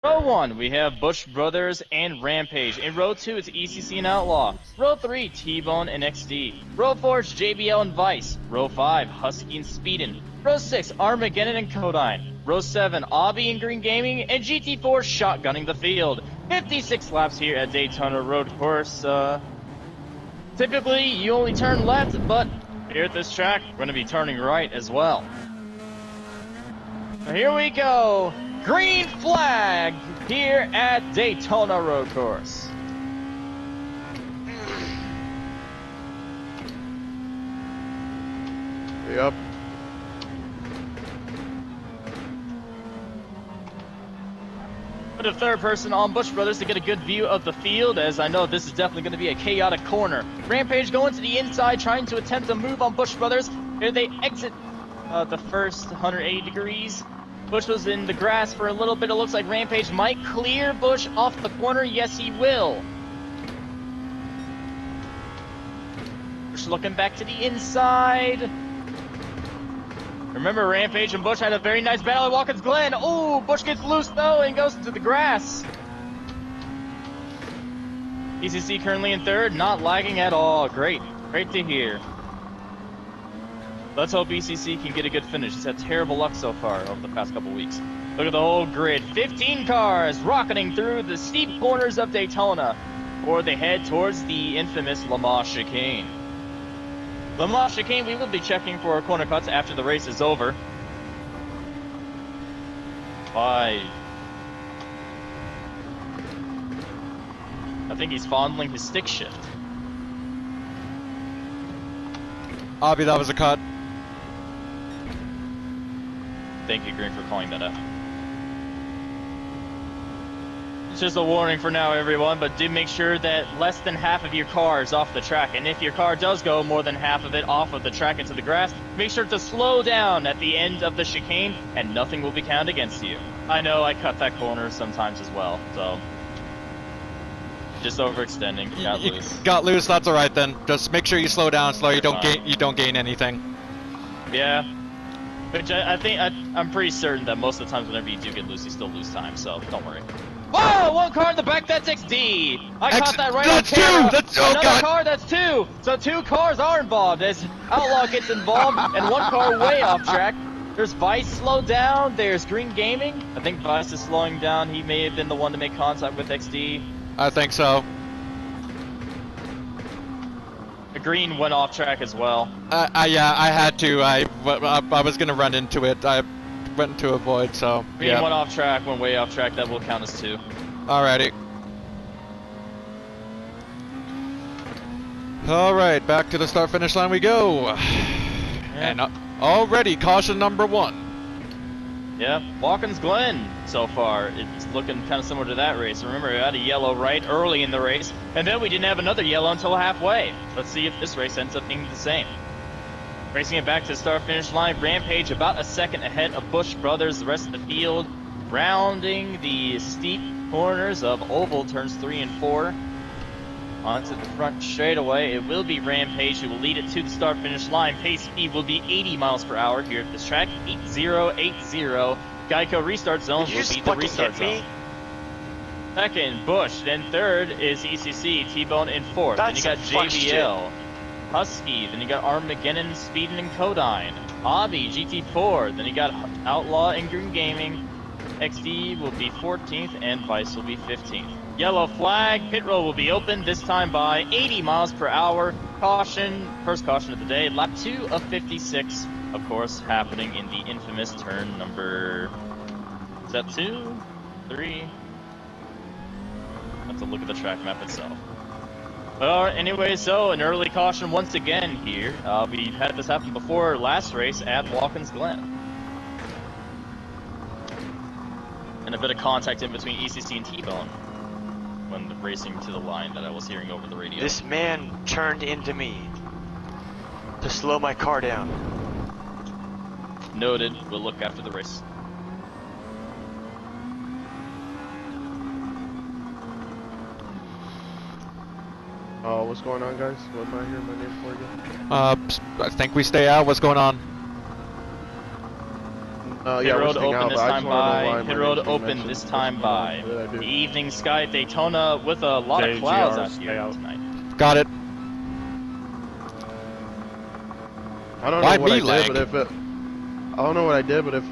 Row 1, we have Bush Brothers and Rampage. In Row 2, it's ECC and Outlaw. Row 3, T-Bone and XD. Row 4, it's JBL and Vice. Row 5, Husky and Speedin. Row 6, Armageddon and Codine. Row 7, Obby and Green Gaming. And GT4 shotgunning the field. 56 laps here at Daytona Road Course. Typically, you only turn left, but here at this track, we're going to be turning right as well. So here we go. Green flag here at Daytona Road Course. Yep. Put a third person on Bush Brothers to get a good view of the field, as I know this is definitely going to be a chaotic corner. Rampage going to the inside, trying to attempt a move on Bush Brothers. Here they exit the first 180 degrees. Bush was in the grass for a little bit. It looks like Rampage might clear Bush off the corner. Yes, he will. Bush looking back to the inside. Remember, Rampage and Bush had a very nice battle at Watkins Glen. Oh, Bush gets loose, though, and goes into the grass. ECC currently in third, not lagging at all. Great. Great to hear. Let's hope ECC can get a good finish. It's had terrible luck so far over the past couple weeks. Look at the whole grid. 15 cars rocketing through the steep corners of Daytona before they head towards the infamous Lamar chicane. Lamar chicane, we will be checking for our corner cuts after the race is over. I think he's fondling his stick shift. Obby, that was a cut. Thank you, Green, for calling that out. It's just a warning for now, everyone, but do make sure that less than half of your car is off the track. And if your car does go more than half of it off of the track into the grass, make sure to slow down at the end of the chicane, and nothing will be counted against you. I know I cut that corner sometimes as well, so just overextending. Got loose. Got loose. That's all right then. Just make sure you slow down slow. You don't gain anything. Yeah. Which I'm pretty certain that most of the times whenever you do get loose, you still lose time, so don't worry. Whoa! One car in the back, that's XD! I caught that right on camera! That's two! Another car, that's two! So two cars are involved as Outlaw gets involved, and one car way off track. There's Vice slowed down, there's Green Gaming. I think Vice is slowing down, he may have been the one to make contact with XD. I think so. Green went off track as well. Yeah, I had to. I was gonna run into it. I went into a void, so Green yeah. went off track, went way off track. That will count as two. Alrighty. Alright, back to the start-finish line we go. Yeah. And already, caution number 1. Yeah, Watkins Glen so far. It's looking kind of similar to that race. Remember, we had a yellow right early in the race, and then we didn't have another yellow until halfway. Let's see if this race ends up being the same. Racing it back to the start-finish line, Rampage about a second ahead of Bush Brothers. The rest of the field rounding the steep corners of oval turns 3 and 4. Onto the front straightaway, it will be Rampage who will lead it to the start-finish line. Pace speed will be 80 miles per hour here at this track, 8080. Geico restart zone will be the restart zone. Second, Bush. Then third is ECC, T-Bone in fourth. Then you got JBL, Husky. Then you got Armageddon, Speedin' and Codine. Obby, GT4. Then you got Outlaw and Green Gaming. XD will be 14th and Vice will be 15th. Yellow flag, pit road will be open, this time by 80 miles per hour. Caution, first caution of the day, lap 2 of 56, of course, happening in the infamous turn number, is that 2? 3? I have to look at the track map itself. Well, anyway, so an early caution once again here. We've had this happen before last race at Watkins Glen. And a bit of contact in between ECC and T-Bone when racing to the line that I was hearing over the radio. This man turned into me to slow my car down. Noted. We'll look after the race. What's going on, guys? What am I hearing my name for again? I think we stay out. What's going on? Yeah, we're road staying open out, this but I time just wanna know why by. my Pit road name's being open mentioned. this time What by. did I do? The evening sky at Daytona with a lot of clouds out stay here out. tonight. Got it. I don't Why know what me I did, lag? but if it, I don't know what I did, but if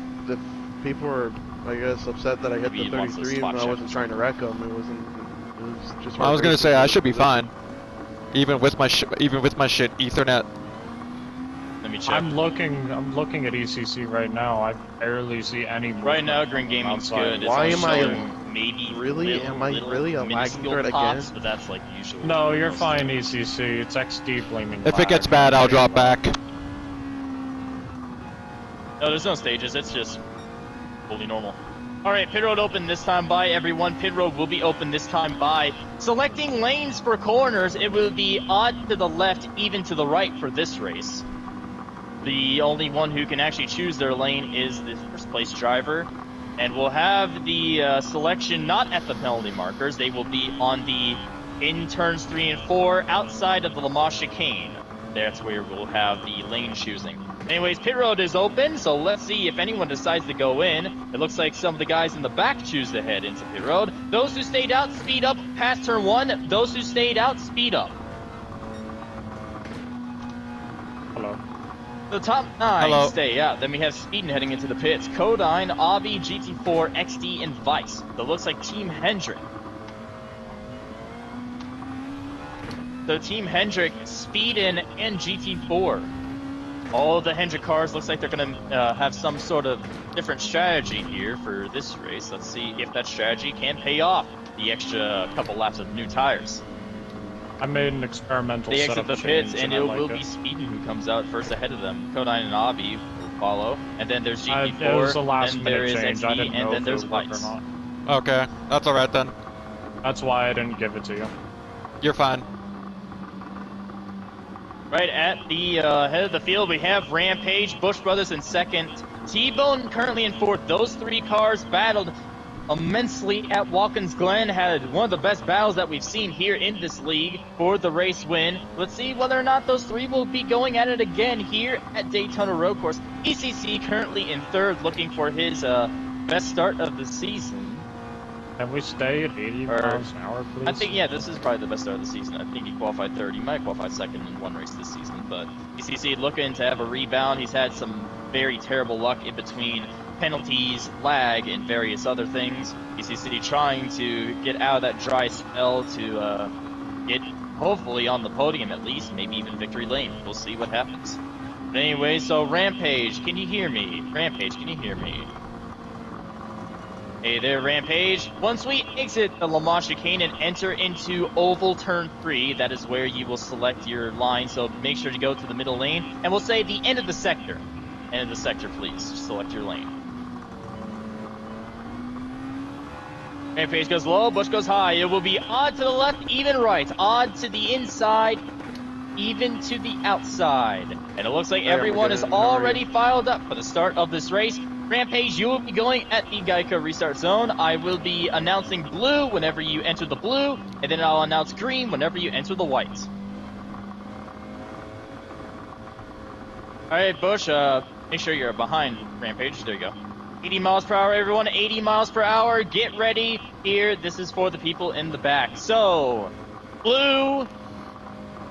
people were, I guess, upset that I hit Maybe the he wants to 33 spot and I check wasn't or trying to wreck them, it was just. I was gonna say I should be fine. fine, even with my shit Ethernet. Let me check. I'm looking at ECC right now. I barely see any movement Right now, Green from Gaming's outside. good. Why It's am I- showing maybe Really? Am I really a lagging minuscule threat pops, again? but that's like usual. No, you're fine, ECC. It's XD blaming. If it gets bad, I'll drop back. No, there's no stages. It's just fully normal. All right, pit road open this time by, everyone. Pit road will be open this time by. Selecting lanes for corners, it will be odd to the left, even to the right for this race. The only one who can actually choose their lane is the first place driver. And we'll have the selection not at the penalty markers. They will be on the in turns 3 and 4 outside of the Lamar chicane. That's where we'll have the lane choosing. Anyways, pit road is open, so let's see if anyone decides to go in. It looks like some of the guys in the back choose to head into pit road. Those who stayed out, speed up past turn 1. Those who stayed out, speed up. Hello. The top 9 Hello. stay out. Then we have Speedin heading into the pits. Codine, Avi, GT4, XD, and Vice. That looks like Team Hendrick. So Team Hendrick, Speedin, and GT4. All the Hendrick cars looks like they're going to have some sort of different strategy here for this race. Let's see if that strategy can pay off the extra couple laps of new tires. I made an experimental They setup exit the pits, change, and I it like will be Speedin who comes out first ahead of them. Codine and Avi will follow, and then there's GP4, It was a last and there minute is change. I XD, didn't and know then if there's it would work or Vice. not. Okay, that's alright then. That's why I didn't give it to you. You're fine. Right at the head of the field, we have Rampage, Bush Brothers in second, T-Bone currently in fourth. Those three cars battled immensely at Watkins Glen, had one of the best battles that we've seen here in this league for the race win. Let's see whether or not those three will be going at it again here at Daytona Road Course. ECC currently in third, looking for his best start of the season. Can we stay at 80 miles an hour, please? I think, yeah, this is probably the best start of the season. I think he qualified third. He might qualify second in one race this season, but ECC looking to have a rebound. He's had some very terrible luck in between penalties, lag, and various other things. ECC trying to get out of that dry spell to get hopefully on the podium at least, maybe even victory lane. We'll see what happens. But anyway, so Rampage, can you hear me? Rampage, can you hear me? Hey there, Rampage. Once we exit the Le Mans chicane and enter into oval turn 3, that is where you will select your line, so make sure to go to the middle lane, and we'll say the end of the sector. End of the sector, please. Select your lane. Rampage goes low, Bush goes high. It will be odd to the left, even right. Odd to the inside, even to the outside. And it looks like everyone is already filed up for the start of this race. Rampage, you will be going at the Geico restart zone. I will be announcing blue whenever you enter the blue, and then I'll announce green whenever you enter the white. Alright, Bush, make sure you're behind Rampage. There you go. 80 miles per hour, everyone. 80 miles per hour. Get ready here. This is for the people in the back. So, blue,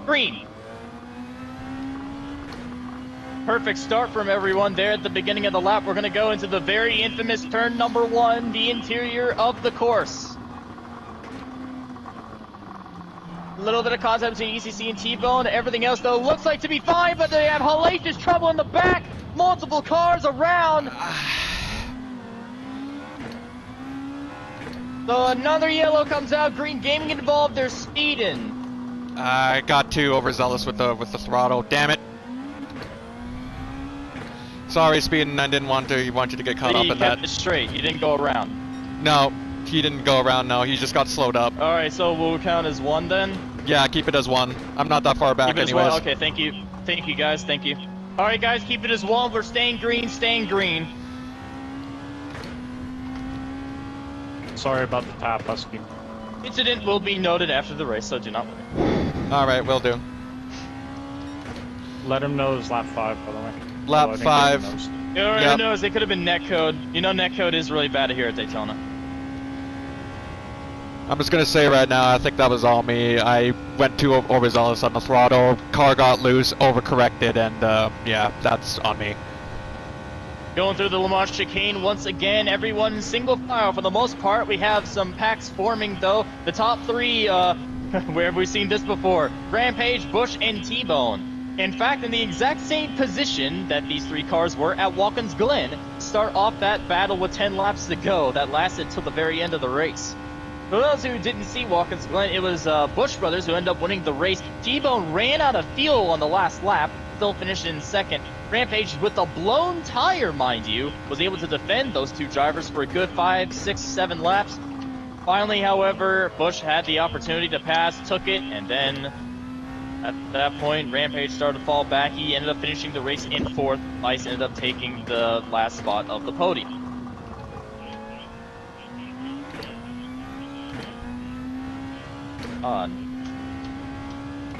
green. Perfect start from everyone there at the beginning of the lap. We're going to go into the very infamous turn number 1, the interior of the course. A little bit of contact between ECC and T-Bone. Everything else, though, looks like to be fine, but they have hellacious trouble in the back. Multiple cars around. So another yellow comes out. Green Gaming involved. They're speeding. I got too overzealous with the throttle. Damn it. Sorry, Speedin, I didn't want you to get caught up in that. You kept it straight. You didn't go around. No, he didn't go around, no. He just got slowed up. All right, so we'll count as 1 then? Yeah, keep it as 1. I'm not that far back Keep it as anyways. 1. Okay, thank you. Thank you, guys. Thank you. All right, guys, keep it as 1. We're staying green, staying green. Sorry about the tap, Husky. Incident will be noted after the race, so do not worry. Alright, will do. Let him know it's lap 5, by the way. Lap Although I think 5. he knows. Who knows? It could have been netcode. You know, netcode is really bad here at Daytona. I'm just gonna say right now, I think that was all me. I went too overzealous on the throttle, car got loose, overcorrected, and yeah, that's on me. Going through the Le Mans chicane once again, everyone in single file for the most part. We have some packs forming though. The top three, where have we seen this before? Rampage, Busch, and T-Bone. In fact, in the exact same position that these three cars were at Watkins Glen, start off that battle with 10 laps to go that lasted till the very end of the race. For those who didn't see Watkins Glen, it was Busch brothers who ended up winning the race. T-Bone ran out of fuel on the last lap, still finished in second. Rampage, with a blown tire, mind you, was able to defend those two drivers for a good 5, 6, 7 laps. Finally, however, Busch had the opportunity to pass, took it, and then at that point, Rampage started to fall back. He ended up finishing the race in fourth. Vice ended up taking the last spot of the podium.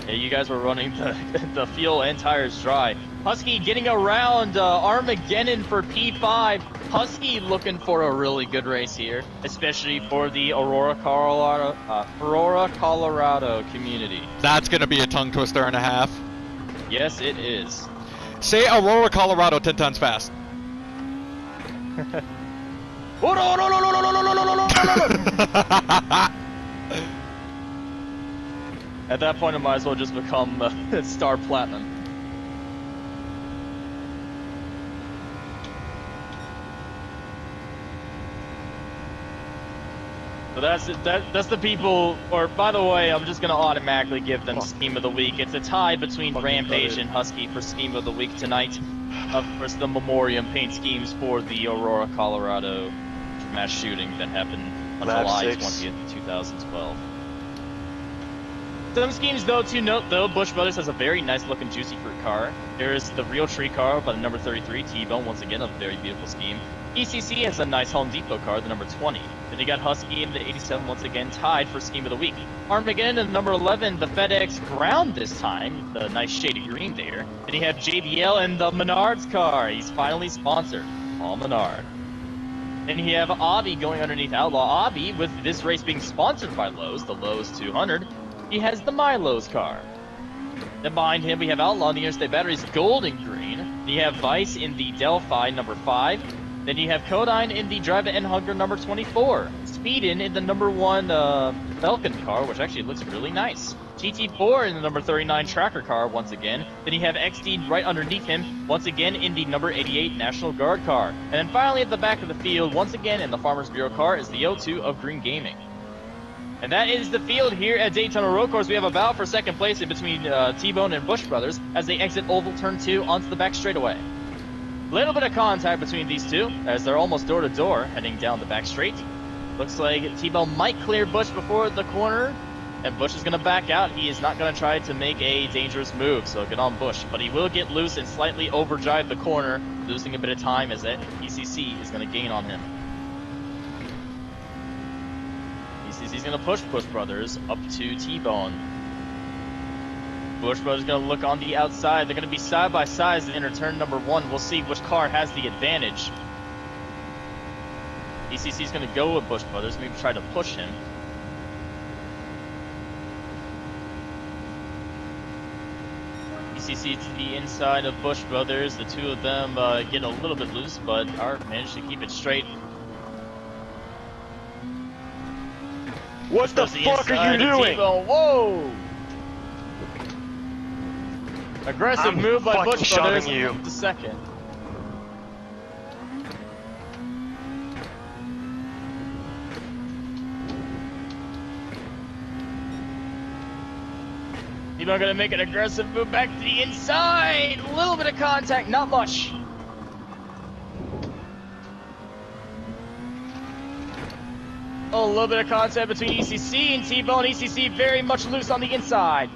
Yeah, you guys were running the fuel and tires dry. Husky getting around Armageddon for P5. Husky looking for a really good race here, especially for the Aurora, Colorado community. That's gonna be a tongue twister and a half. Yes, it is. Say Aurora, Colorado 10 times fast. Oh, no, no, no, no, no, no, no, no, no, no. At that point, it might as well just become Star Platinum. So that's the people. Or by the way, I'm just gonna automatically give them Scheme of the Week. It's a tie between Rampage and Husky for Scheme of the Week tonight. Of course, the Memoriam paint schemes for the Aurora, Colorado mass shooting that happened on July 20th, 2012. Some schemes, though, to note, though, Busch Brothers has a very nice looking Juicy Fruit car. There's the Real Tree car by the number 33, T-Bone, once again, a very beautiful scheme. ECC has a nice Home Depot car, the number 20. Then you got Husky in the 87, once again, tied for Scheme of the Week. Armageddon in the number 11, the FedEx Ground this time, the nice shady green there. Then you have JBL in the Menards car. He's finally sponsored. All Menard. Then you have Avi going underneath Outlaw. Avi, with this race being sponsored by Lowe's, the Lowe's 200, he has the Milo's car. Then behind him, we have Outlaw in the Interstate Batteries gold and green. Then you have Vice in the Delphi number 5. Then you have Codine in the Drive and Hunger number 24. Speedin in the number 1 Falcon car, which actually looks really nice. GT4 in the number 39 Tracker car once again. Then you have XD right underneath him, once again in the number 88 National Guard car. And then finally at the back of the field, once again in the Farmers Bureau car, is the O2 of Green Gaming. And that is the field here at Daytona Road Course. We have a battle for second place in between T-Bone and Busch Brothers as they exit Oval Turn 2 onto the back straightaway. Little bit of contact between these two as they're almost door to door heading down the back straight. Looks like T-Bone might clear Busch before the corner, and Busch is going to back out. He is not going to try to make a dangerous move, so good on Busch. But he will get loose and slightly overdrive the corner, losing a bit of time as that ECC is going to gain on him. ECC's going to push Busch Brothers up to T-Bone. Busch Brothers going to look on the outside. They're going to be side by side as they enter turn number 1. We'll see which car has the advantage. ECC's going to go with Busch Brothers, maybe try to push him. ECC to the inside of Busch Brothers. The two of them get a little bit loose, but Art managed to keep it straight. What the fuck are you doing? Whoa! Aggressive move by Busch Brothers. You. The second. T-Bone gonna make an aggressive move back to the inside. A little bit of contact, not much. Oh, a little bit of contact between ECC and T-Bone. ECC very much loose on the inside.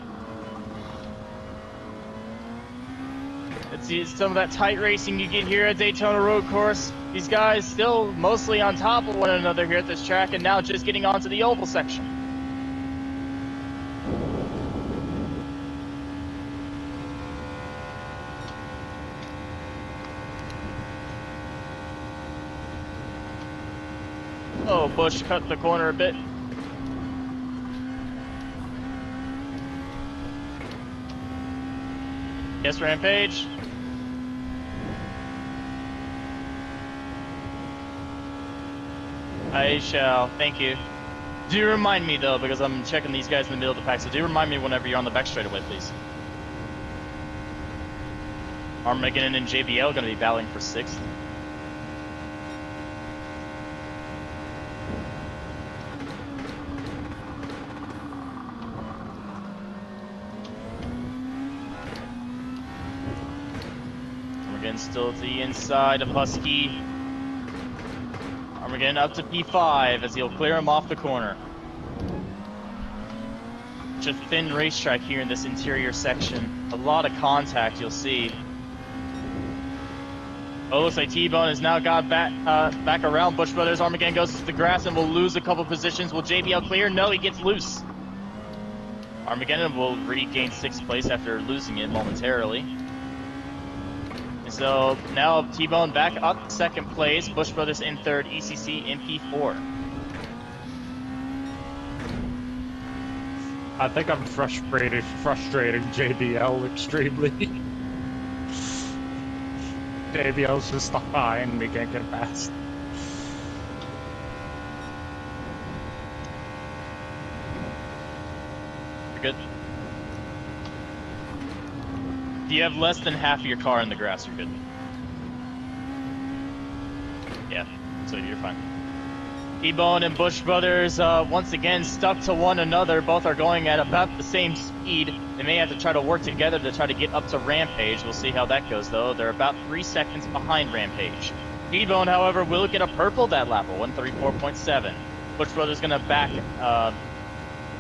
Let's see some of that tight racing you get here at Daytona Road Course. These guys still mostly on top of one another here at this track, and now just getting onto the oval section. Oh, Bush cut the corner a bit. Yes, Rampage. I shall. Thank you. Do remind me though, because I'm checking these guys in the middle of the pack. So do remind me whenever you're on the back straightaway, please. Armageddon and JBL going to be battling for 6th. Armageddon still to the inside of Husky. Armageddon up to P5 as he'll clear him off the corner. Such a thin racetrack here in this interior section. A lot of contact you'll see. Oh, looks like T-Bone has now got back around Bush Brothers. Armageddon goes to the grass and will lose a couple positions. Will JBL clear? No, he gets loose. Armageddon will regain 6th place after losing it momentarily. And so now T-Bone back up 2nd place. Bush Brothers in 3rd, ECC in P4. I think I'm frustrating JBL extremely. JBL's just behind me, can't get past. You're good. If you have less than half of your car in the grass, you're good. Yeah, so you're fine. T-Bone and Bush Brothers once again stuck to one another. Both are going at about the same speed. They may have to try to work together to try to get up to Rampage. We'll see how that goes, though. They're about 3 seconds behind Rampage. T-Bone, however, will get a purple that lap, 134.7. Bush Brothers going to back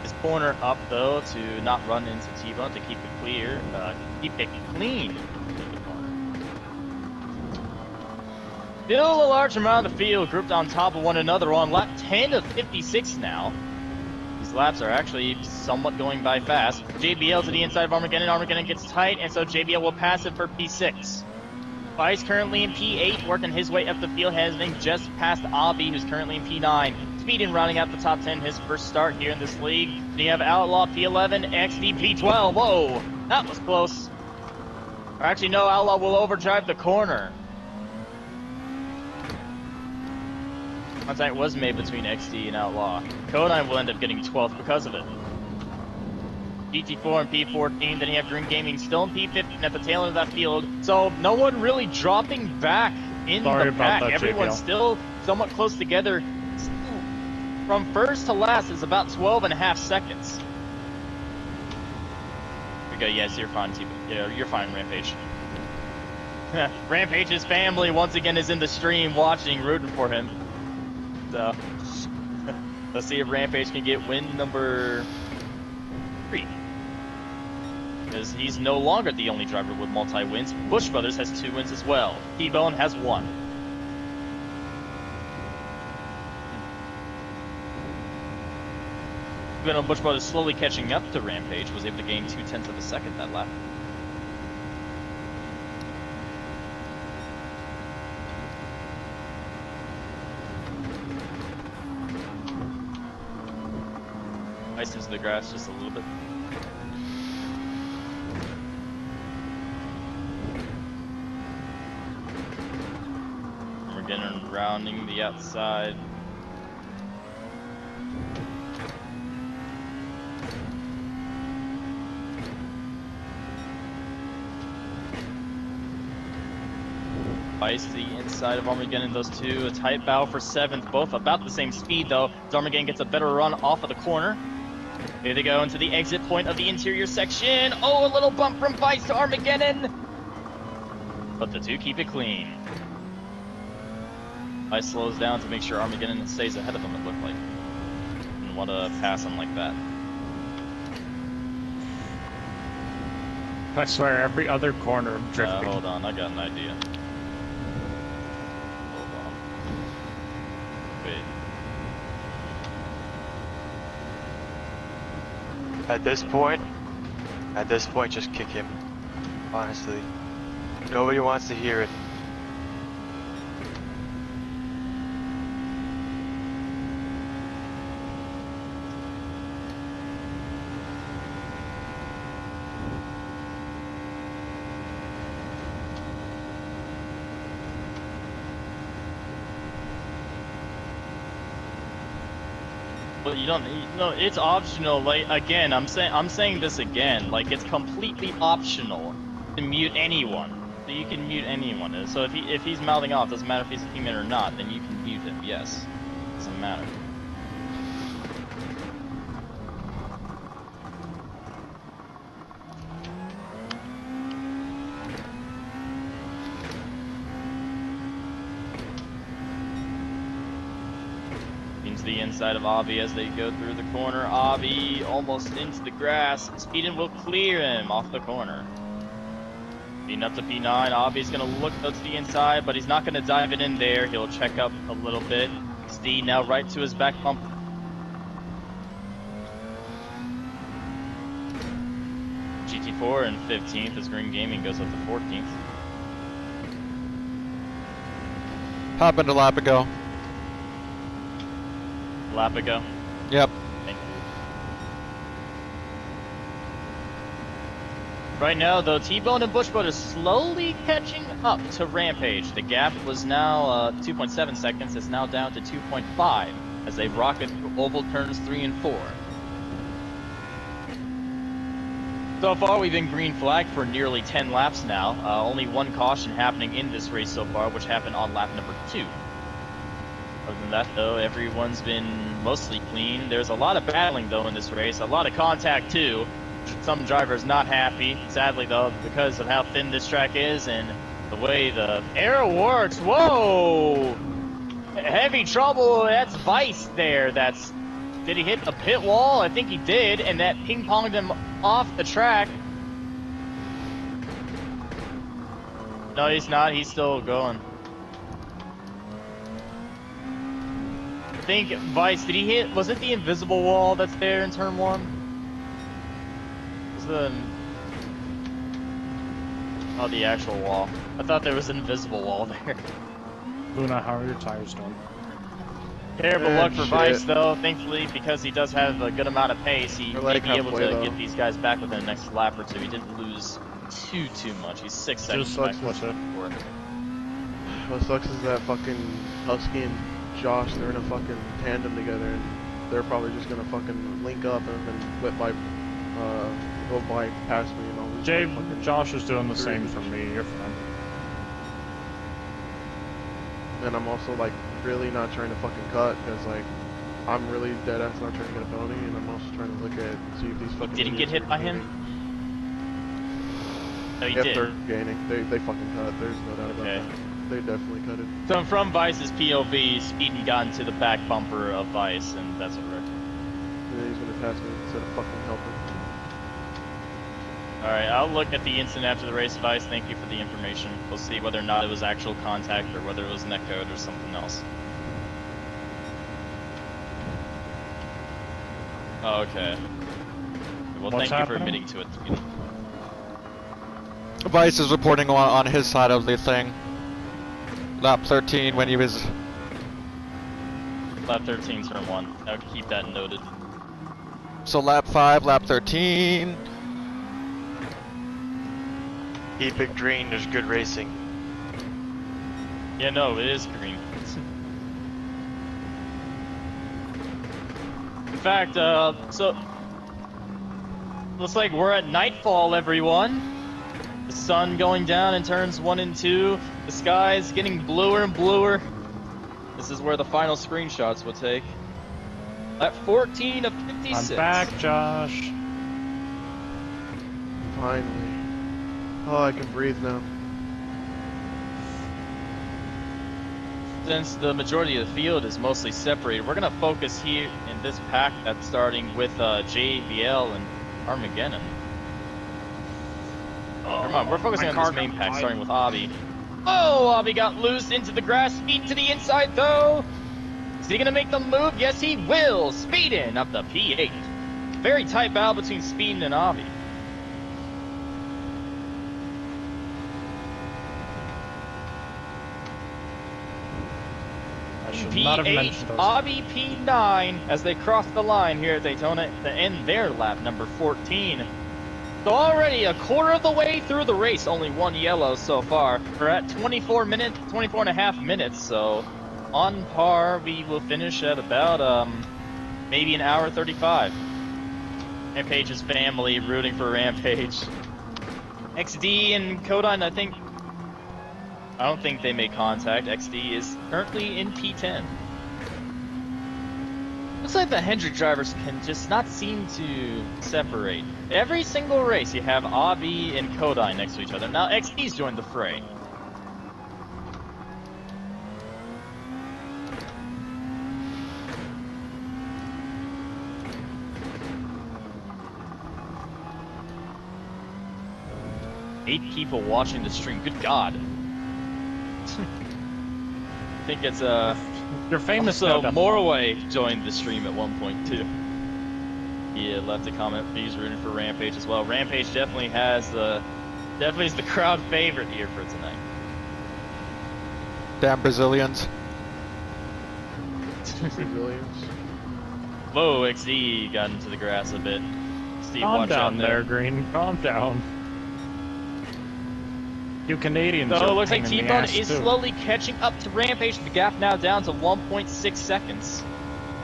his corner up, though, to not run into T-Bone, to keep it clear, keep it clean. Still a large amount of the field grouped on top of one another on lap 10 of 56 now. These laps are actually somewhat going by fast. JBL to the inside of Armageddon. Armageddon gets tight, and so JBL will pass it for P6. Vice currently in P8, working his way up the field, having just passed Avi, who's currently in P9. Speeding rounding out the top 10, his first start here in this league. Then you have Outlaw P11, XD P12. Whoa, that was close. Or actually, no, Outlaw will overdrive the corner. Contact was made between XD and Outlaw. Codine will end up getting 12th because of it. GT4 and P14, then you have Green Gaming still in P15 at the tail end of that field. So no one really dropping back in the pack. Everyone's still somewhat close together. From first to last is about 12.5 seconds. Okay, yes, you're fine, you're fine, Rampage. Rampage's family once again is in the stream watching, rooting for him. So, let's see if Rampage can get win number 3. Because he's no longer the only driver with multi-wins. Bush Brothers has 2 wins as well. T-Bone has 1. Even though Bush Brothers slowly catching up to Rampage, was able to gain 0.2 of a second that lap. Ice into the grass just a little bit. And we're getting rounding the outside. Ice to the inside of Armageddon, those two. A tight bow for 7th, both about the same speed though. As Armageddon gets a better run off of the corner. Here they go into the exit point of the interior section. Oh, a little bump from Vice to Armageddon. But the two keep it clean. Vice slows down to make sure Armageddon stays ahead of him, it looked like. Didn't want to pass him like that. I swear, every other corner I'm drifting. Hold on, I got an idea. Hold on. Wait. At this point, just kick him. Honestly. Nobody wants to hear it. But you don't. No, it's optional. Like again, I'm saying this again. Like it's completely optional to mute anyone. So you can mute anyone. So if he's mouthing off, doesn't matter if he's a teammate or not. Then you can mute him. Yes, doesn't matter. Into the inside of Avi as they go through the corner. Avi almost into the grass. Speedin will clear him off the corner. Being up to P9. Avi's going to look to the inside, but he's not going to dive it in there. He'll check up a little bit. Steed now right to his back bump. GT4 in 15th as Green Gaming goes up to 14th. Happened a lap ago. Lap ago. Yep. Thank you. Right now, though, T-Bone and Bushboat are slowly catching up to Rampage. The gap was now 2.7 seconds. It's now down to 2.5 as they rocket through oval turns 3 and 4. So far, we've been green flagged for nearly 10 laps now. Only one caution happening in this race so far, which happened on lap number 2. Other than that, though, everyone's been mostly clean. There's a lot of battling, though, in this race. A lot of contact, too. Some drivers not happy. Sadly, though, because of how thin this track is and the way the air works. Whoa! Heavy trouble. That's Vice there. Did he hit a pit wall? I think he did, and that ping-ponged him off the track. No, he's not. He's still going. I think Vice, did he hit, was it the invisible wall that's there in turn 1? Was the actual wall. I thought there was an invisible wall there. Luna, how are your tires doing? Terrible luck for Vice though, thankfully, because he does have a good amount of pace. He may be able to get these guys back within the next lap or two. He didn't lose too much. He's 6 seconds back. What sucks is that fucking Husky and Josh, they're in a fucking tandem together, and they're probably just gonna fucking link up and then go by past me and all this. Jay, Josh is doing the same for me. You're fine. And I'm also like really not trying to fucking cut because like I'm really dead ass not trying to get a penalty, and I'm also trying to look at see if these fucking. Did he get hit by him? No, he if did. they're gaining, they fucking cut. There's no doubt about that. They definitely cut it. So from Vice's POV, Speedy got into the back bumper of Vice, and that's what wrecked him. And then he's gonna pass me instead of fucking helping. Alright, I'll look at the incident after the race, Vice. Thank you for the information. We'll see whether or not it was actual contact or whether it was netcode or something else. Oh, okay. Well, What's thank you for happening? admitting to it. Vice is reporting on his side of the thing. Lap 13 when he was... Lap 13, turn 1. I'll keep that noted. So lap 5, lap 13... Keep it green, there's good racing. Yeah, no, it is green. In fact, so... looks like we're at nightfall, everyone. The sun going down in turns 1 and 2. The sky's getting bluer and bluer. This is where the final screenshots will take. At 14 of 56. I'm back, Josh. Finally. Oh, I can breathe now. Since the majority of the field is mostly separated, we're going to focus here in this pack that's starting with JBL and Armageddon. Come on, we're focusing on this main pack, starting with Avi. Oh, Avi got loose into the grass, speed to the inside though. Is he gonna make the move? Yes, he will. Speedin up the P8. Very tight battle between Speedin and Avi. I should not have P8, mentioned those. Avi P9 as they cross the line here at Daytona to end their lap number 14. So already a quarter of the way through the race, only one yellow so far. We're at 24 and a half minutes, so on par we will finish at about maybe an hour 35. Rampage's family rooting for Rampage. XD and Kodine, I don't think they made contact. XD is currently in P10. Looks like the Hendrick drivers can just not seem to separate. Every single race you have Avi and Kodine next to each other. Now XD's joined the fray. Eight people watching the stream. Good God. I think it's You're famous so now. Morway joined the stream at one point too. He left a comment. He's rooting for Rampage as well. Rampage definitely is the crowd favorite here for tonight. Damn Brazilians. Brazilians. Whoa, XD got into the grass a bit. Steve, Calm watch down out there, Green. Calm down. You Canadians So are it looks like a pain in the T-Bone ass, is too. slowly catching up to Rampage. The gap now down to 1.6 seconds.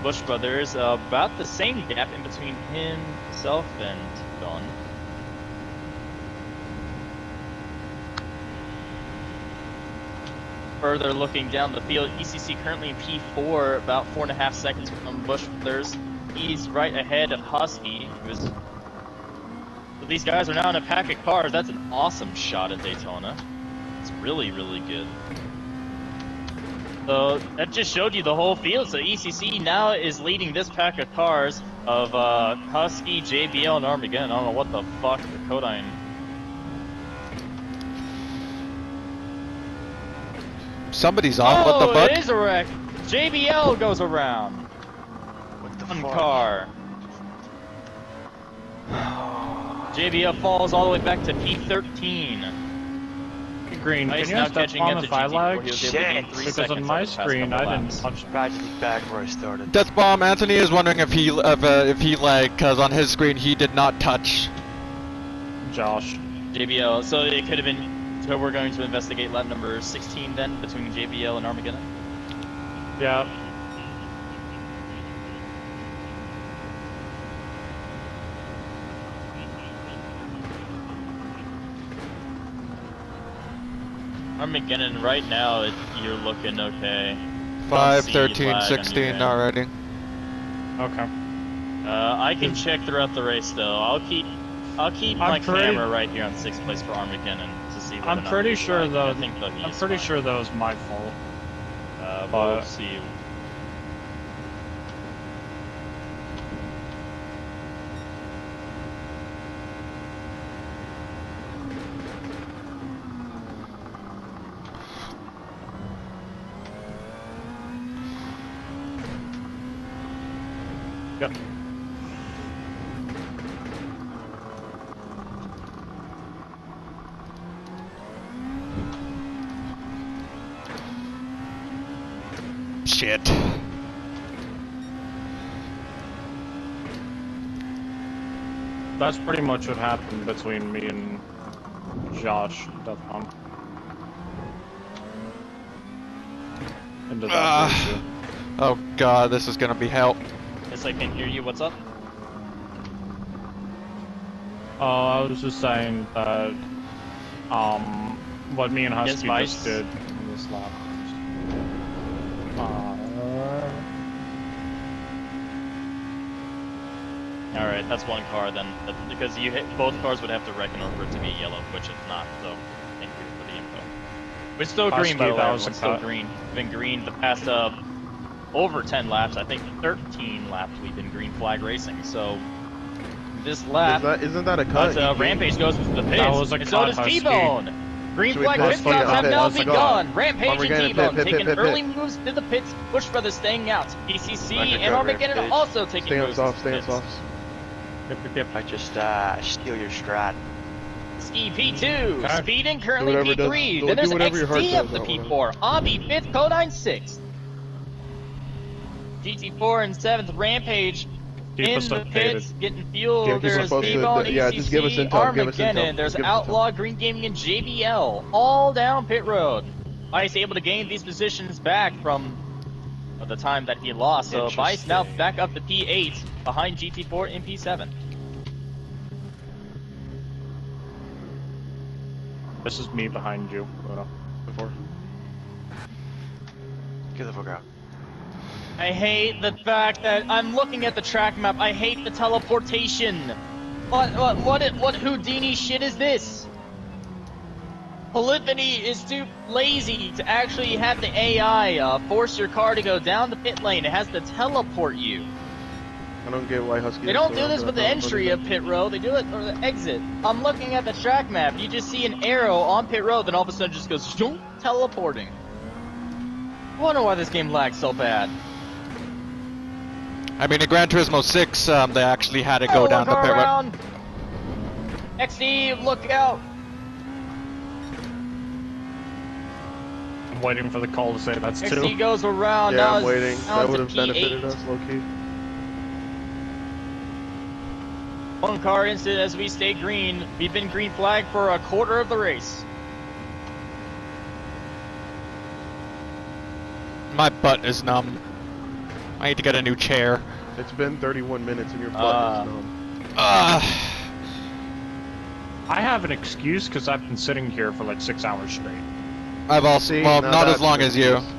Bush Brothers about the same gap in between himself and Don. Further looking down the field, ECC currently in P4, about 4.5 seconds from Bush Brothers. He's right ahead of Husky, so these guys are now in a pack of cars. That's an awesome shot at Daytona. It's really, really good. So that just showed you the whole field. So ECC now is leading this pack of cars of Husky, JBL, and Armageddon. I don't know what the fuck the Kodine. Somebody's off. What the fuck? It is a wreck. JBL goes around. What the One fuck? car. JBL falls all the way back to P13. Green, Nice can you now have that catching up on to the file GT, where lag? he was able to gain 3 Because seconds on my over the past screen, couple I didn't laps. touch. Tragedy back where I started. Death Bomb Anthony is wondering if he lagged, because on his screen he did not touch. Josh. JBL, so it could have been. So we're going to investigate lap number 16 then, between JBL and Armageddon. Yeah. Armageddon, right now, you're looking okay. 5, see 13, lag on 16 your end. already. Okay. I can check throughout the race though. I'll keep my camera right here on 6th place for Armageddon to see. I'm pretty sure though. I think that I'm pretty sure that was my fault. We'll see. Yep. Shit. That's pretty much what happened between me and Josh. Death Bomb. Into that ratio. Oh god, this is gonna be hell. Yes, I can hear you. What's up? I was just saying that, what me and Husky Yes, just Vice? did in this lap. All right, that's one car then, because both cars would have to reckon over it to be yellow, which it's not. So thank you for the info. We're still green, by the way. that was a Everyone's still cut. green. We've been green the past over 10 laps. I think 13 laps we've been green flag racing. So this lap, Isn't that a cut? but Rampage goes into the pits, That was a and so cut, does Husky. T-Bone. Green Should we flag pit? pit stops have Pit, now let's go. begun. Rampage and Armageddon, T-Bone pit, taking pit. early moves to the pits. Bush Brothers staying out. PCC Undercover and Armageddon Rampage. also taking Stay on moves soft, to stay the on pits. soft. I just steal your strat. Ski P2, Okay. Speeding currently Do whatever P3, does- then do there's whatever your heart XD does, up the not P4, Avi 5th, Kodine 6th. GT4 and 7th, Rampage Keep in us the updated. pits, getting fuel. Yeah, There's supposed to- T-Bone, yeah, just give us ECC, intel, give us intel, Armageddon, there's give us Outlaw, Green Gaming, and JBL, all down pit road. Ice able to gain these positions back from of the time that he lost. So Vice now Interesting. back up to P8 behind GT4 in P7. This is me behind you. Before. Get the fuck out. I hate the fact that I'm looking at the track map. I hate the teleportation. What Houdini shit is this? Polyphony is too lazy to actually have the AI force your car to go down the pit lane. It has to teleport you. I don't get why Husky. They don't do this with the entry of pit road. They do it or the exit. I'm looking at the track map. You just see an arrow on pit road, then all of a sudden just goes zoom, teleporting. I wonder why this game lags so bad. I mean, in Gran Turismo 6, they actually had to go down the pit road. around. XD, look out. I'm waiting for the call to say that's two. XD goes around. Yeah, now I'm waiting. now That would it's have a benefited P8. us, low key. One car incident as we stay green. We've been green flag for a quarter of the race. My butt is numb. I need to get a new chair. It's been 31 minutes and your butt is numb. I have an excuse because I've been sitting here for like 6 hours straight. I've also, See, well, now not as that's long an as you. excuse.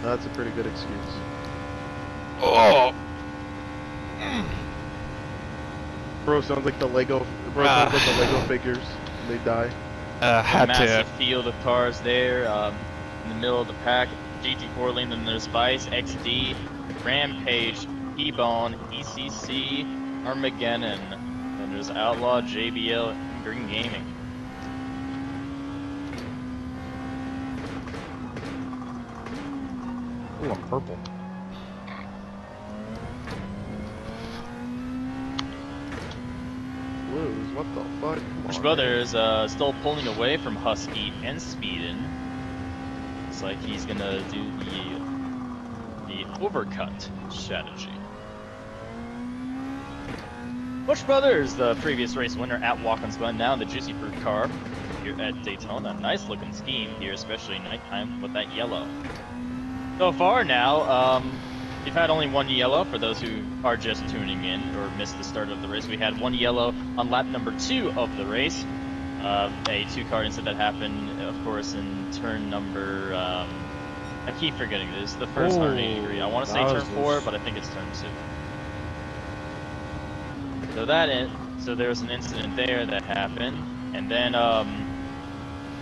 That's a pretty good excuse. Oh. Bro, sounds like the Lego. Bro, sounds like the Lego figures. They die. Had Massive to. field of cars there in the middle of the pack. GT4 lane, then there's Vice, XD, Rampage, T-Bone, ECC, Armageddon. Then there's Outlaw, JBL, and Green Gaming. Ooh, I'm purple. Blues, what the fuck? Come Bush on, Brothers still pulling away from Husky and Speedin. Looks like he's gonna do the overcut strategy. Bush Brothers, the previous race winner at Watkins Glen, now in the Juicy Fruit car here at Daytona. Nice looking scheme here, especially nighttime with that yellow. So far now, we've had only one yellow for those who are just tuning in or missed the start of the race. We had one yellow on lap number 2 of the race. A 2-car incident that happened, of course, in turn number, I keep forgetting this, the first 180 degree. I want to say turn 4, but I think it's turn 2. So there was an incident there that happened, and then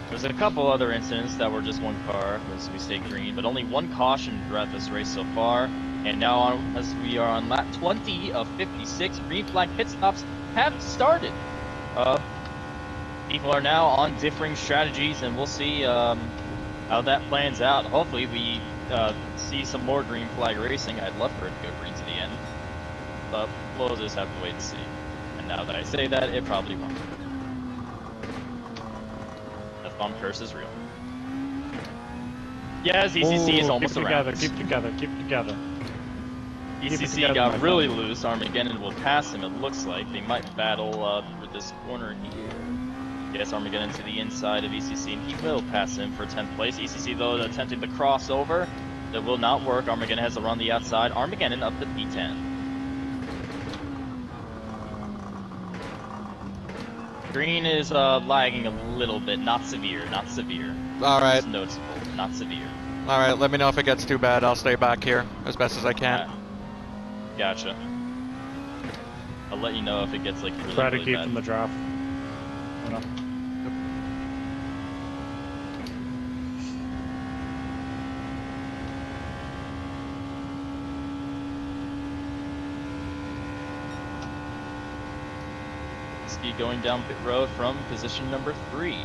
there's a couple other incidents that were just one car as we stayed green, but only one caution throughout this race so far. And now, as we are on lap 20 of 56, green flag pit stops have started. People are now on differing strategies, and we'll see how that plans out. Hopefully, we see some more green flag racing. I'd love for it to go green to the end, but we'll just have to wait and see. And now that I say that, it probably won't. The thumb curse is real. Yes, ECC is almost around. Keep together, keep together. ECC got really loose. Armageddon will pass him, it looks like. They might battle for this corner here. Yes, Armageddon to the inside of ECC, and he will pass him for 10th place. ECC, though, attempting to cross over. That will not work. Armageddon has to run the outside. Armageddon up to P10. Green is lagging a little bit. Not severe, not severe. Alright. It's noticeable, not severe. Alright, let me know if it gets too bad. I'll stay back here as best as I can. Gotcha. I'll let you know if it gets like really, Try to really keep bad. from the draft. You know. Ski going down pit road from position number 3.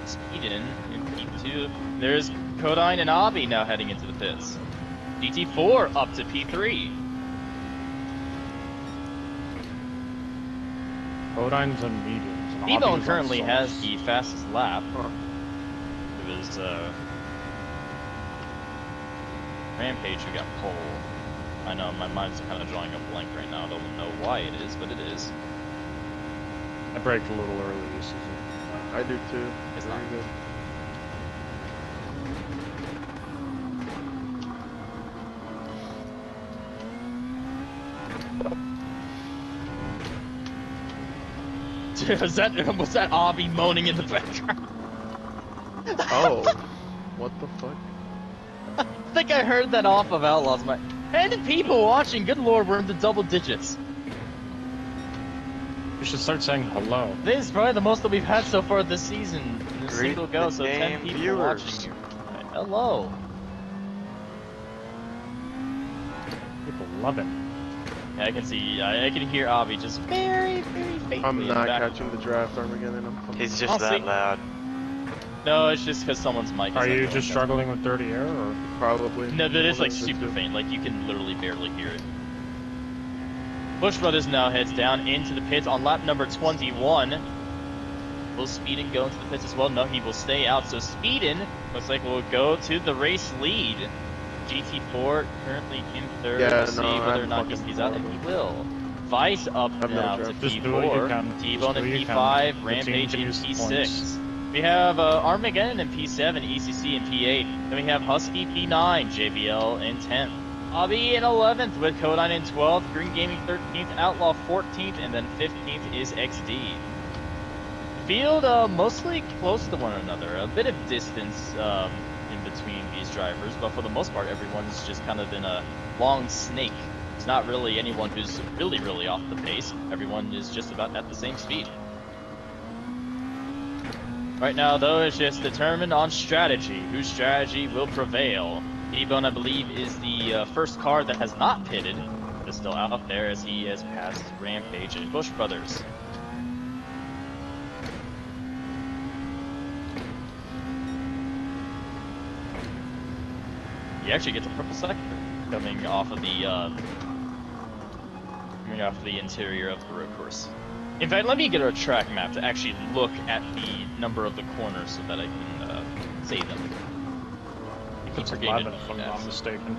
Speedin in P2. There's Kodine and Abi now heading into the pits. GT4 up to P3. Codine's and mediums. And T-Bone Hobby's on currently has softs. the fastest lap. It was Rampage who got pole. I know my mind's kind of drawing a blank right now. I don't know why it is, but it is. I braked a little early this season. I do too. It's Very not. good. was that Obby moaning in the background? Oh, what the fuck? I think I heard that off of Outlaws. And the people watching, good lord, we're in the double digits. You should start saying hello. This is probably the most that we've had so far this season in a Greet single go, the so 10 game people viewers. watching you. Hello. People love him. Yeah, I can see, I can hear Obby just very, very faintly I'm in the not background. catching the draft Armageddon. I'm fucking... He's just I'll that see. loud. No, it's just because someone's mic is Are you echoing. just struggling with dirty air, or? Probably. No, but it's One like of the super two. faint, like you can literally barely hear it. Bush Brothers now heads down into the pits on lap number 21. Will Speedin go into the pits as well? No, he will stay out. So Speedin looks like we'll go to the race lead. GT4 currently in third. Yeah, We'll see no, whether or I'm not he fucking stays out, and he horrible. will. Vice up I've now never to drafted. Just do what you P4, can. T-Bone Just do in what you can. P5, The Rampage team in needs P6. points. We have Armageddon in P7, ECC in P8. Then we have Husky P9, JBL in 10th. Obby in 11th with Codine in 12th, Green Gaming 13th, Outlaw 14th, and then 15th is XD. Field mostly close to one another, a bit of distance in between these drivers, but for the most part everyone's just kind of in a long snake. It's not really anyone who's really, really off the pace. Everyone is just about at the same speed. Right now, though, it's just determined on strategy. Whose strategy will prevail? T-Bone, I believe, is the first car that has not pitted, but is still out there as he has passed Rampage and Bush Brothers. He actually gets a purple sector coming off of the interior of the road course. In fact, let me get a track map to actually look at the number of the corners so that I can say them. It's 11, if I'm not mistaken.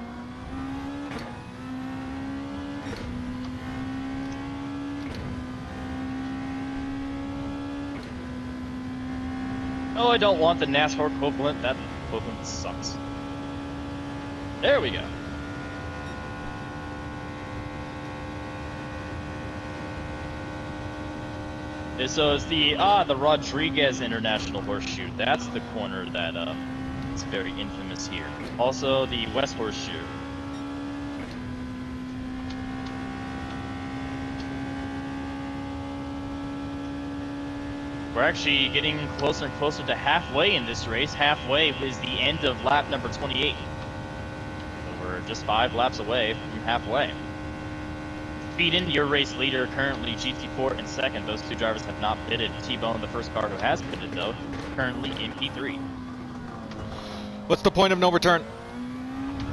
Oh, I don't want the NASCAR equivalent. That equivalent sucks. There we go. So it's the Rodriguez International Horseshoe. That's the corner that is very infamous here. Also the West Horseshoe. We're actually getting closer and closer to halfway in this race. Halfway is the end of lap number 28. So we're just 5 laps away from halfway. Speedin, your race leader, currently GT4 in second. Those two drivers have not pitted. T-Bone, the first car who has pitted, though, currently in P3. What's the point of no return?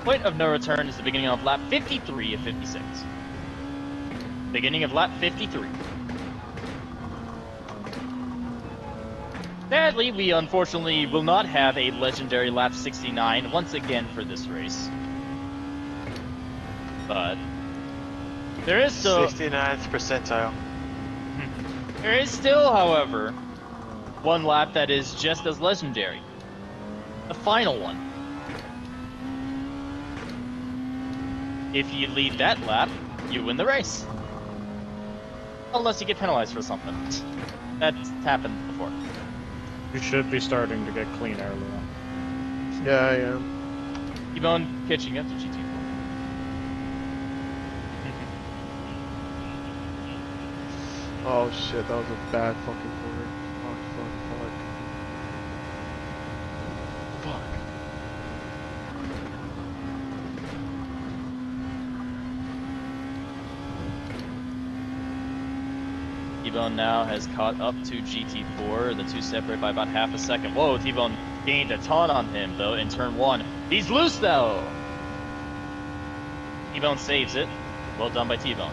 Point of no return is the beginning of lap 53 of 56. Beginning of lap 53. Sadly, we unfortunately will not have a legendary lap 69 once again for this race. But there is still 69th percentile. there is still, however, one lap that is just as legendary. The final one. If you lead that lap, you win the race. Unless you get penalized for something. That's happened before. You should be starting to get clean air, Lowe. Yeah, I am. T-Bone pitching up to GT4. Oh shit, that was a bad fucking corner. Fuck. T-Bone now has caught up to GT4. The two separate by about half a second. Whoa, T-Bone gained a ton on him, though, in turn 1. He's loose, though! T-Bone saves it. Well done by T-Bone.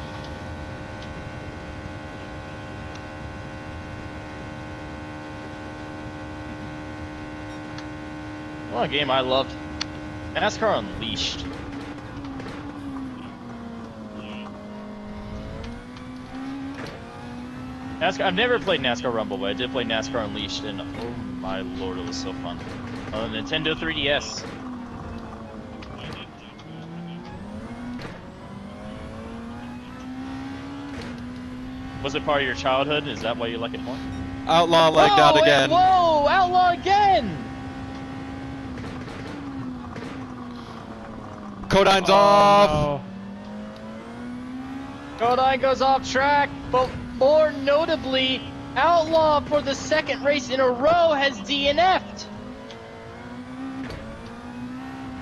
Well, a game I loved. NASCAR Unleashed. I've never played NASCAR Rumble, but I did play NASCAR Unleashed, and oh my lord, it was so fun. Nintendo 3DS. Was it part of your childhood? Is that why you like it more? Outlaw legged out again. Whoa! Outlaw again! Codine's off. No. Codine goes off track, but more notably, Outlaw for the second race in a row has DNF'd.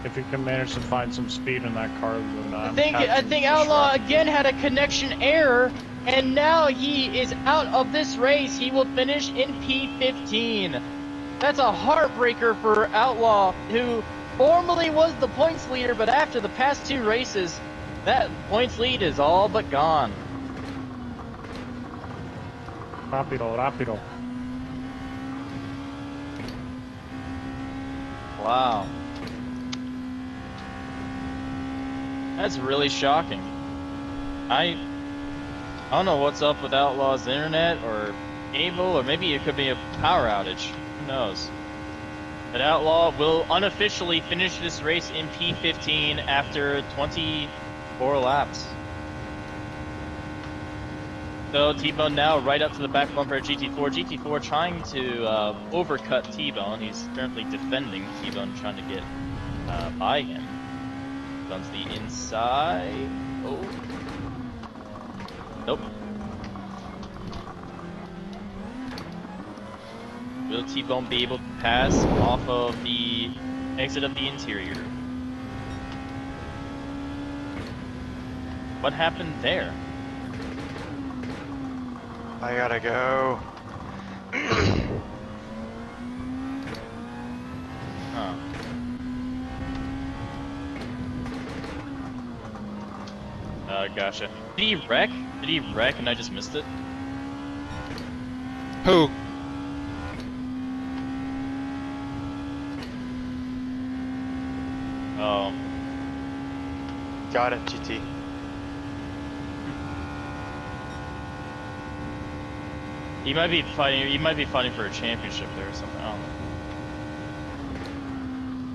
If you can manage to find some speed in that car, then I think Outlaw again had a connection error, and now he is out of this race. He will finish in P15. That's a heartbreaker for Outlaw, who formerly was the points leader, but after the past 2 races, that points lead is all but gone. Rapido, rapido. Wow. That's really shocking. I don't know what's up with Outlaw's internet or cable, or maybe it could be a power outage. Who knows? But Outlaw will unofficially finish this race in P15 after 24 laps. So T-Bone now right up to the back bumper of GT4. GT4 trying to overcut T-Bone. He's currently defending T-Bone, trying to get by him. T-Bone's the inside. Oh. Nope. Will T-Bone be able to pass off of the exit of the interior? What happened there? I gotta go. Huh. Gotcha. Did he wreck? Did he wreck and I just missed it? Who? Oh. Got it, GT. He might be fighting for a championship there or something. I don't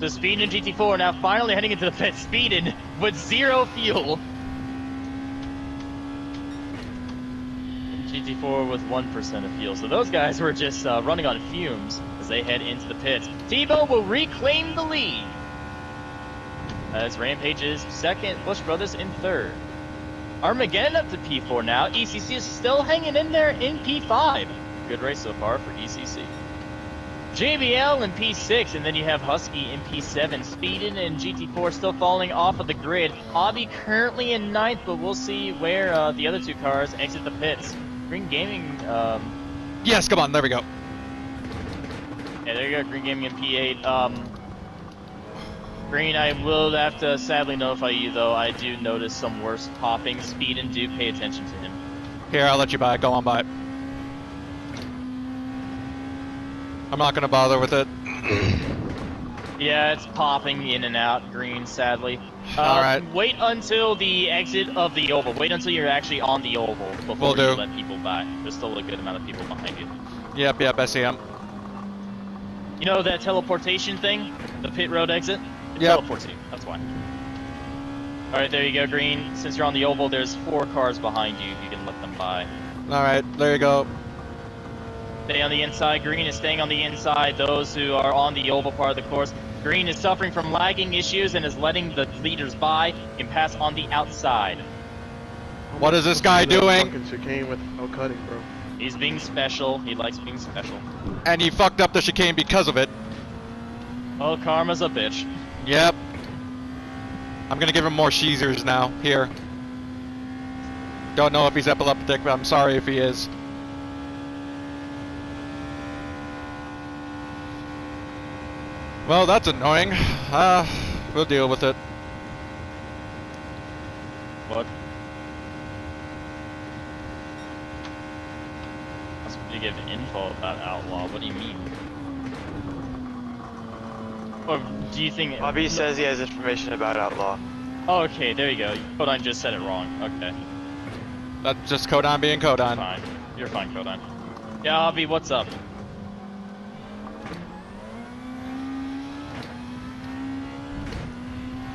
know. So Speed in GT4 now finally heading into the pit. Speeding with 0 fuel. GT4 with 1% of fuel. So those guys were just running on fumes as they head into the pits. T-Bone will reclaim the lead. As Rampage is second, Bush Brothers in third. Armageddon up to P4 now. ECC is still hanging in there in P5. Good race so far for ECC. JBL in P6, and then you have Husky in P7. Speedin and GT4 still falling off of the grid. Obby currently in 9th, but we'll see where the other 2 cars exit the pits. Green Gaming, Yes, come on, there we go. yeah, there you go, Green Gaming in P8. Green, I will have to sadly notify you though, I do notice some worse popping. Speed and do pay attention to him. Here, I'll let you by. Go on by. I'm not gonna bother with it. Yeah, it's popping in and out, Green, sadly. Alright. Wait until the exit of the oval. Wait until you're actually on the oval before Will do. you let people by. There's still a good amount of people behind you. Yep, I see him. You know that teleportation thing? The pit road exit? It Yep. teleports you, that's why. Alright, there you go, Green. Since you're on the oval, there's 4 cars behind you. You can let them by. Alright, there you go. Stay on the inside. Green is staying on the inside. Those who are on the oval part of the course. Green is suffering from lagging issues and is letting the leaders by. You can pass on the outside. What is this guy doing? Fucking chicane without cutting, bro. He's being special. He likes being special. And he fucked up the chicane because of it. Oh, karma's a bitch. Yep. I'm gonna give him more Sheezers now. Here. Don't know if he's epileptic, but I'm sorry if he is. Well, that's annoying. We'll deal with it. What? That's what you give info about Outlaw. What do you mean? Or do you think... Bobby says he has information about Outlaw. Oh, okay, there you go. Codine just said it wrong. Okay. That's just Codon being Codon. Fine. You're fine, Codine. Yeah, Obby, what's up?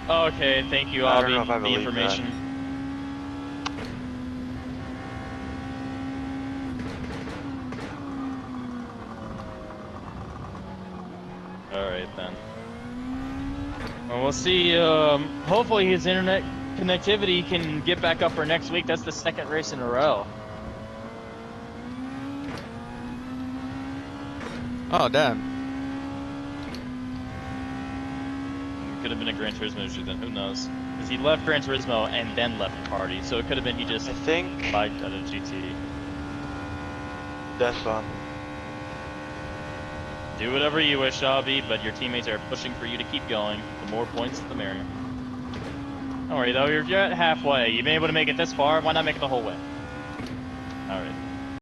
Okay, thank you, I don't know Obby, if I for the believe information. Alright then. Well, we'll see. Hopefully his internet connectivity can get back up for next week. That's the second race in a row. Oh, damn. Could have been a Gran Turismo issue then, who knows? Because he left Gran Turismo and then left the party, so it could have been he just I think lied out of GT. death bomb. Do whatever you wish, Shabby, but your teammates are pushing for you to keep going. The more points, the merrier. Don't worry though, you're at halfway. You've been able to make it this far, why not make it the whole way? Alright.